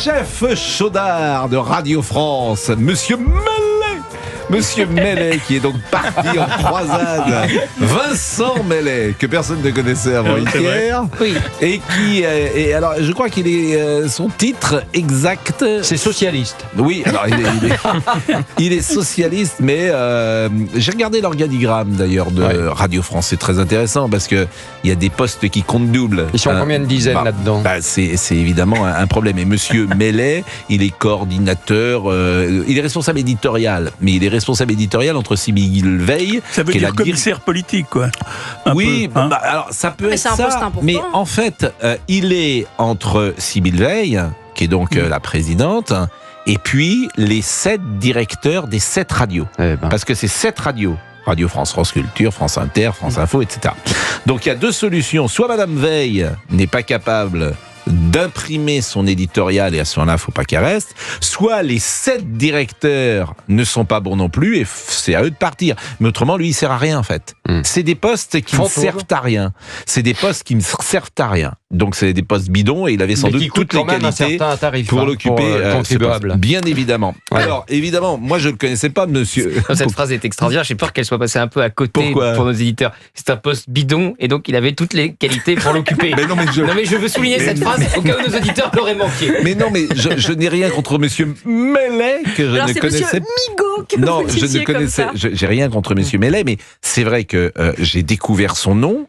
chef chaudard de Radio France, Monsieur Mellet, qui est donc parti en croisade. Vincent Mellet, que personne ne connaissait avant hier. Oui. Et qui et alors, je crois qu'il est son titre exact. C'est socialiste. Oui, alors il est socialiste, mais j'ai regardé l'organigramme d'ailleurs de Radio France. C'est très intéressant parce que il y a des postes qui comptent double. Ils sont combien de dizaines là-dedans? C'est évidemment un problème. Et Monsieur Mellet, il est coordinateur, il est responsable éditorial, mais il est responsable éditorial entre Sibylle Veil. Ça veut dire commissaire politique, quoi. Oui, alors ça peut être ça. Mais en fait, il est entre Sibylle Veil, qui est donc la présidente, et puis les 7 directeurs des 7 radios. Parce que c'est 7 radios. Radio France, France Culture, France Inter, France Info, etc. Donc il y a 2 solutions. Soit Madame Veil n'est pas capable d'imprimer son éditorial, et à ce moment-là, il ne faut pas qu'elle reste. Soit les 7 directeurs ne sont pas bons non plus, et c'est à eux de partir. Mais autrement, lui, il ne sert à rien, en fait. C'est des postes qui ne servent à rien. C'est des postes qui ne servent à rien. Donc, c'est des postes bidons, et il avait sans doute toutes les qualités pour l'occuper. Contribuable. Bien évidemment. Alors, évidemment, moi, je ne le connaissais pas, monsieur. Cette phrase est extraordinaire. J'ai peur qu'elle soit passée un peu à côté. Pourquoi? Pour nos éditeurs. C'est un poste bidon, et donc il avait toutes les qualités pour l'occuper. Mais non, mais je veux souligner cette phrase au cas où nos auditeurs l'auraient manqué. Mais non, mais je n'ai rien contre monsieur Mellet, que je ne connaissais pas. Migaud que Non, vous je ne disiez connaissais. comme ça. J'ai rien contre monsieur Mellet, mais c'est vrai que j'ai découvert son nom.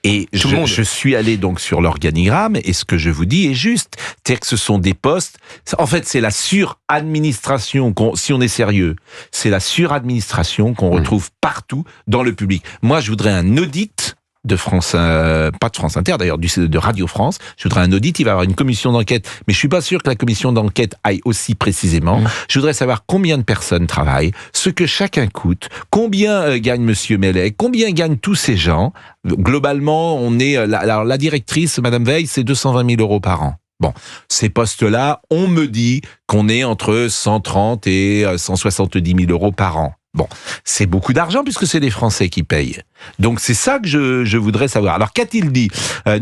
Et je suis allé donc sur l'organigramme, et ce que je vous dis est juste. C'est-à-dire que ce sont des postes. En fait, c'est la suradministration. Si on est sérieux, c'est la suradministration qu'on retrouve partout dans le public. Moi, je voudrais un audit de France, pas de France Inter d'ailleurs, de Radio France. Je voudrais un audit, il va y avoir une commission d'enquête, mais je suis pas sûr que la commission d'enquête aille aussi précisément. Je voudrais savoir combien de personnes travaillent, ce que chacun coûte, combien gagne Monsieur Mellet, combien gagnent tous ces gens. Globalement, on est, alors la directrice, Madame Veil, c'est 220 000 euros par an. Bon, ces postes-là, on me dit qu'on est entre 130 et 170 000 euros par an. Bon, c'est beaucoup d'argent puisque c'est les Français qui payent. Donc c'est ça que je voudrais savoir. Alors qu'a-t-il dit?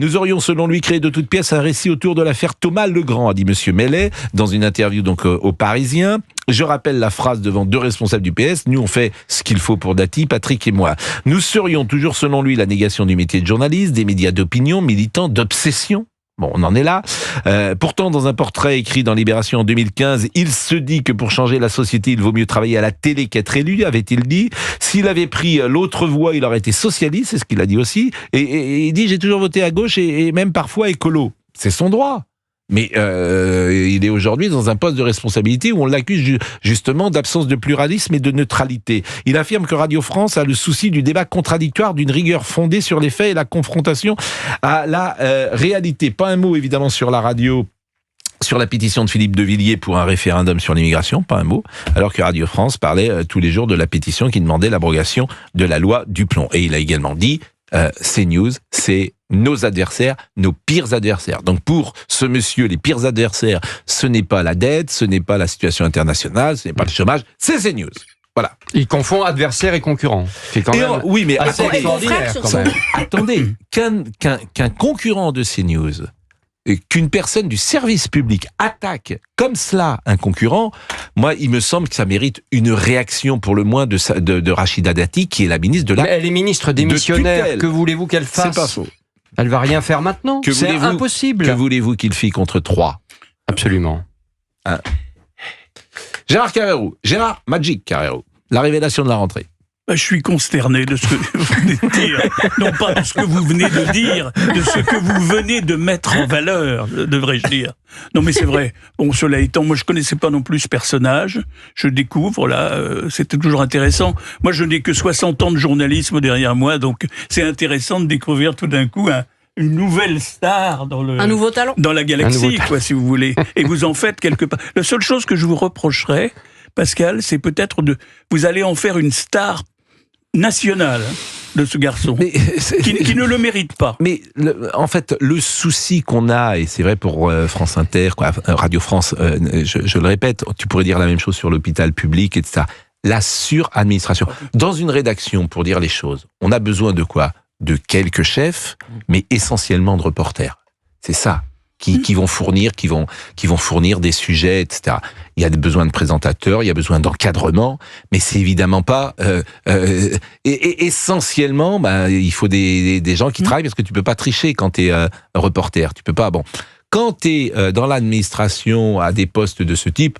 Nous aurions selon lui créé de toutes pièces un récit autour de l'affaire Thomas Legrand, a dit Monsieur Mellet dans une interview donc au Parisien. Je rappelle la phrase devant 2 responsables du PS. Nous on fait ce qu'il faut pour Dati, Patrick et moi. Nous serions toujours selon lui la négation du métier de journaliste, des médias d'opinion, militants d'obsession. Bon, on en est là. Pourtant, dans un portrait écrit dans Libération en 2015, il se dit que pour changer la société, il vaut mieux travailler à la télé qu'être élu, avait-il dit. S'il avait pris l'autre voie, il aurait été socialiste, c'est ce qu'il a dit aussi. Et il dit, j'ai toujours voté à gauche et même parfois écolo. C'est son droit. Mais il est aujourd'hui dans un poste de responsabilité où on l'accuse justement d'absence de pluralisme et de neutralité. Il affirme que Radio France a le souci du débat contradictoire, d'une rigueur fondée sur les faits et la confrontation à la réalité. Pas un mot évidemment sur la radio, sur la pétition de Philippe de Villiers pour un référendum sur l'immigration, pas un mot, alors que Radio France parlait tous les jours de la pétition qui demandait l'abrogation de la loi Duplon. Et il a également dit CNews, c'est nos adversaires, nos pires adversaires. Donc pour ce monsieur, les pires adversaires, ce n'est pas la dette, ce n'est pas la situation internationale, ce n'est pas le chômage, c'est CNews. Voilà. Il confond adversaire et concurrent. C'est quand même oui, mais assez extraordinaire quand même. Attendez, qu'un concurrent de CNews, qu'une personne du service public attaque comme cela un concurrent, moi, il me semble que ça mérite une réaction pour le moins de Rachida Dati, qui est la ministre de la... Mais elle est ministre démissionnaire. Que voulez-vous qu'elle fasse? C'est pas faux. Elle va rien faire maintenant. C'est impossible. Que voulez-vous qu'il fît contre 3? Absolument. Gérard Magic Carrero, la révélation de la rentrée. Je suis consterné de ce que vous venez de dire. Non pas de ce que vous venez de dire, de ce que vous venez de mettre en valeur, devrais-je dire. Non mais c'est vrai. Bon, cela étant, moi je connaissais pas non plus ce personnage. Je découvre, là, c'était toujours intéressant. Moi je n'ai que 60 ans de journalisme derrière moi, donc c'est intéressant de découvrir tout d'un coup une nouvelle star un nouveau talent dans la galaxie, quoi, si vous voulez. Et vous en faites quelque part. La seule chose que je vous reprocherais, Pascal, c'est peut-être vous allez en faire une star nationale de ce garçon, qui ne le mérite pas. Mais en fait, le souci qu'on a, et c'est vrai pour France Inter, Radio France, je le répète, tu pourrais dire la même chose sur l'hôpital public, etc. La suradministration. Dans une rédaction, pour dire les choses, on a besoin de quoi? De quelques chefs, mais essentiellement de reporters. C'est ça. qui vont fournir des sujets, etc. Il y a des besoins de présentateurs, il y a besoin d'encadrement, mais c'est évidemment pas essentiellement. Il faut des gens qui travaillent parce que tu peux pas tricher quand t'es reporter. Tu peux pas. Bon, quand t'es dans l'administration à des postes de ce type.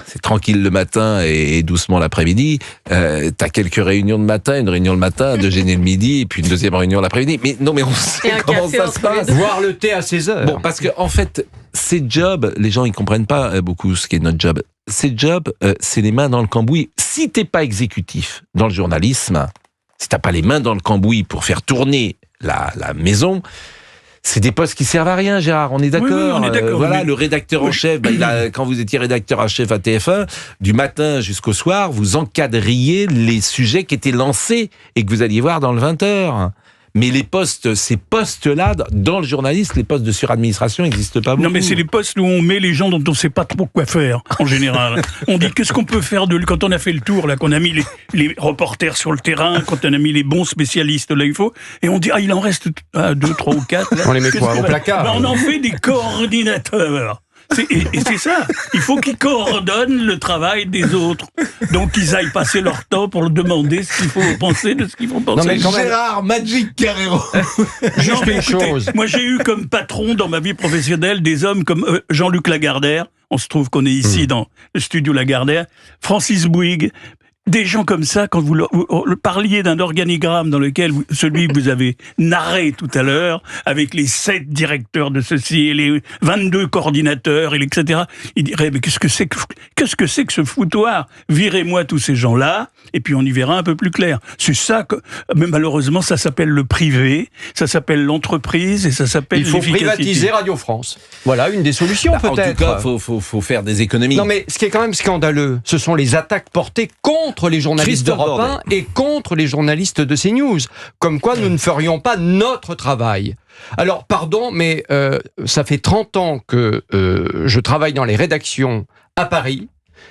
C'est tranquille le matin et doucement l'après-midi. T'as quelques réunions de matin, une réunion le matin, déjeuner le midi, et puis une deuxième réunion l'après-midi. Mais on sait comment ça se passe. Voir le thé à 16h. Bon, parce que en fait, ces jobs, les gens ils comprennent pas beaucoup ce qu'est notre job. Ces jobs, c'est les mains dans le cambouis. Si t'es pas exécutif dans le journalisme, si t'as pas les mains dans le cambouis pour faire tourner la maison. C'est des postes qui servent à rien, Gérard, on est d'accord. Oui, on est d'accord. Le rédacteur en chef, quand vous étiez rédacteur en chef à TF1, du matin jusqu'au soir, vous encadriez les sujets qui étaient lancés et que vous alliez voir dans le 20h. Mais ces postes-là, dans le journalisme, les postes de suradministration n'existent pas beaucoup. Non, mais c'est les postes où on met les gens dont on ne sait pas trop quoi faire, en général. On dit, qu'est-ce qu'on peut faire quand on a fait le tour, là, qu'on a mis les reporters sur le terrain, quand on a mis les bons spécialistes, là, il faut, et on dit, il en reste 2, 3 ou 4. Là. On les met quoi, au placard? On en fait des coordinateurs. Et c'est ça, il faut qu'ils coordonnent le travail des autres. Donc ils aillent passer leur temps pour demander ce qu'il faut penser de ce qu'il faut penser. Non mais Gérard, Magic Carrero. Juste une chose. Moi j'ai eu comme patron dans ma vie professionnelle des hommes comme Jean-Luc Lagardère, on se trouve qu'on est ici dans le studio Lagardère, Francis Bouygues, des gens comme ça, quand vous parliez d'un organigramme dans lequel celui que vous avez narré tout à l'heure, avec les 7 directeurs de ceci et les 22 coordinateurs, et etc., il dirait, mais qu'est-ce que c'est que ce foutoir? Virez-moi tous ces gens-là, et puis on y verra un peu plus clair. C'est ça que, mais malheureusement, ça s'appelle le privé, ça s'appelle l'entreprise, et ça s'appelle l'efficacité. Il faut privatiser Radio France. Voilà, une des solutions peut-être. En tout cas, faut faire des économies. Non mais, ce qui est quand même scandaleux, ce sont les attaques portées contre les journalistes d'Europe 1 et contre les journalistes de CNews. Comme quoi nous ne ferions pas notre travail. Alors, pardon, mais ça fait 30 ans que je travaille dans les rédactions à Paris,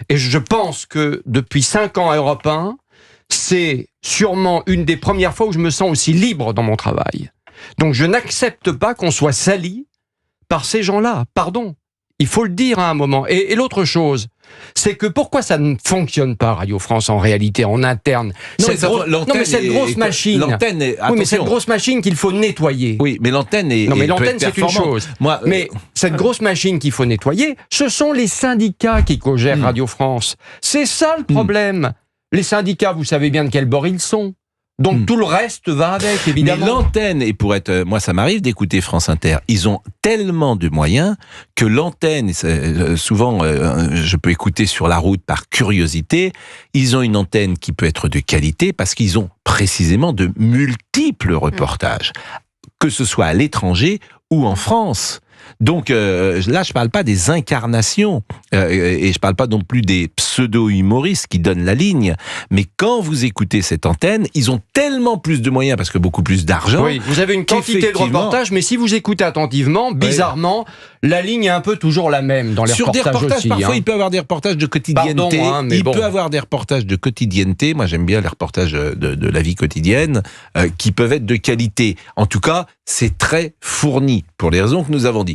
et je pense que depuis 5 ans à Europe 1, c'est sûrement une des premières fois où je me sens aussi libre dans mon travail. Donc je n'accepte pas qu'on soit sali par ces gens-là. Pardon. Il faut le dire à un moment. Et l'autre chose, c'est que pourquoi ça ne fonctionne pas, Radio France, en réalité, en interne? Cette grosse machine. L'antenne est, oui, mais cette grosse machine qu'il faut nettoyer. Oui, mais l'antenne est. Non, mais l'antenne, c'est une chose. Mais cette grosse machine qu'il faut nettoyer, ce sont les syndicats qui co-gèrent Radio France. C'est ça le problème. Les syndicats, vous savez bien de quel bord ils sont. Donc tout le reste va avec, évidemment. Mais l'antenne, et pour être... moi, ça m'arrive d'écouter France Inter. Ils ont tellement de moyens que l'antenne, souvent, je peux écouter sur la route par curiosité, ils ont une antenne qui peut être de qualité parce qu'ils ont précisément de multiples reportages, que ce soit à l'étranger ou en France. Donc là, je parle pas des incarnations et je parle pas non plus des pseudo-humoristes qui donnent la ligne. Mais quand vous écoutez cette antenne, ils ont tellement plus de moyens parce que beaucoup plus d'argent. Oui, vous avez une quantité de reportages, mais si vous écoutez attentivement, bizarrement, la ligne est un peu toujours la même dans les sur reportages. Sur des reportages, aussi, parfois, il peut y avoir des reportages de quotidienneté. Il peut y avoir des reportages de quotidienneté. Moi, j'aime bien les reportages de la vie quotidienne qui peuvent être de qualité. En tout cas, c'est très fourni pour les raisons que nous avons dit.